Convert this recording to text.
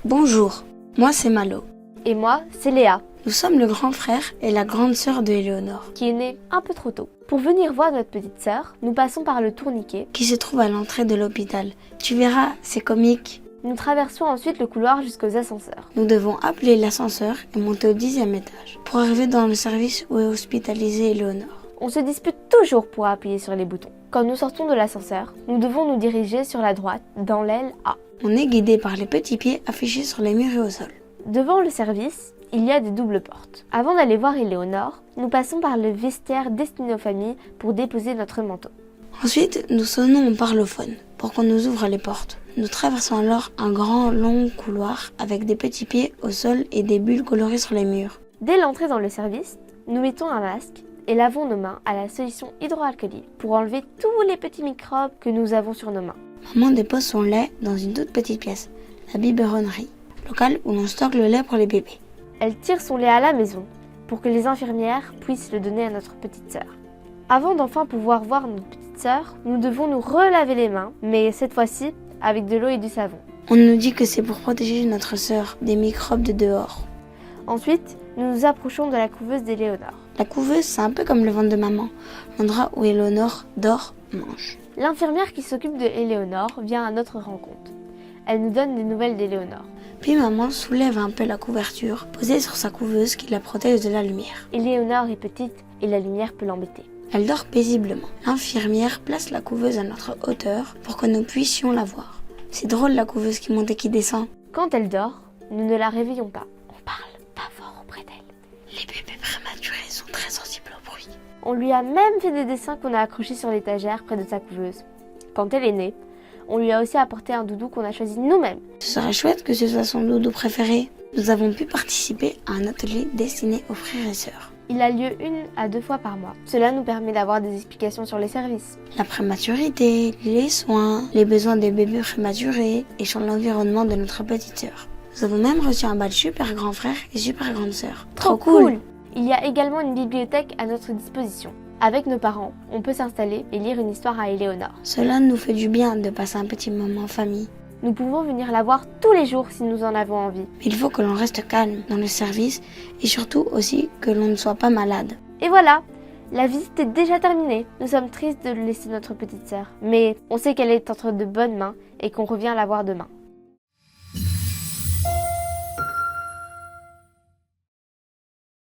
Bonjour, moi c'est Malo. Et moi, c'est Léa, Nous sommes le grand frère et la grande sœur de Éléonore, qui est née un peu trop tôt. Pour venir voir notre petite sœur, nous passons par le tourniquet. qui se trouve à l'entrée de l'hôpital. Tu verras, c'est comique. Nous traversons ensuite le couloir jusqu'aux ascenseurs. Nous devons appeler l'ascenseur et monter au 10e étage pour arriver dans le service où est hospitalisée Éléonore. On se dispute toujours pour appuyer sur les boutons. Quand nous sortons de l'ascenseur, nous devons nous diriger sur la droite, dans l'aile A. On est guidé par les petits pieds affichés sur les murs et au sol. Devant le service, il y a des doubles portes. Avant d'aller voir Éléonore, nous passons par le vestiaire destiné aux familles pour déposer notre manteau. Ensuite, nous sonnons au parlophone pour qu'on nous ouvre les portes. Nous traversons alors un grand long couloir avec des petits pieds au sol et des bulles colorées sur les murs. Dès l'entrée dans le service, nous mettons un masque et lavons nos mains à la solution hydroalcoolique pour enlever tous les petits microbes que nous avons sur nos mains. Maman dépose son lait dans une toute petite pièce, la biberonnerie, local où l'on stocke le lait pour les bébés. Elle tire son lait à la maison pour que les infirmières puissent le donner à notre petite sœur. Avant d'enfin pouvoir voir notre petite sœur, nous devons nous relaver les mains, mais cette fois-ci avec de l'eau et du savon. On nous dit que c'est pour protéger notre sœur des microbes de dehors. Ensuite, nous nous approchons de la couveuse d'Éléonore. La couveuse, c'est un peu comme le ventre de maman, l'endroit où Éléonore dort, mange. L'infirmière qui s'occupe de Éléonore vient à notre rencontre. Elle nous donne des nouvelles d'Éléonore. Puis maman soulève un peu la couverture posée sur sa couveuse qui la protège de la lumière. Éléonore est petite et la lumière peut l'embêter. Elle dort paisiblement. L'infirmière place la couveuse à notre hauteur pour que nous puissions la voir. C'est drôle la couveuse qui monte et qui descend. Quand elle dort, nous ne la réveillons pas. On parle pas fort auprès d'elle. Les bébés prématurés sont très sensibles au bruit. On lui a même fait des dessins qu'on a accrochés sur l'étagère près de sa couveuse. Quand elle est née, on lui a aussi apporté un doudou qu'on a choisi nous-mêmes. Ce serait chouette que ce soit son doudou préféré. Nous avons pu participer à un atelier destiné aux frères et sœurs. Il a lieu 1 à 2 fois par mois. Cela nous permet d'avoir des explications sur les services. La prématurité, les soins, les besoins des bébés prématurés et sur l'environnement de notre petite sœur. Nous avons même reçu un badge super grand frère et super grande sœur. Trop cool! Il y a également une bibliothèque à notre disposition. Avec nos parents, on peut s'installer et lire une histoire à Éléonore. Cela nous fait du bien de passer un petit moment en famille. Nous pouvons venir la voir tous les jours si nous en avons envie. Mais il faut que l'on reste calme dans le service et surtout aussi que l'on ne soit pas malade. Et voilà, la visite est déjà terminée. Nous sommes tristes de laisser notre petite sœur, mais on sait qu'elle est entre de bonnes mains et qu'on revient la voir demain.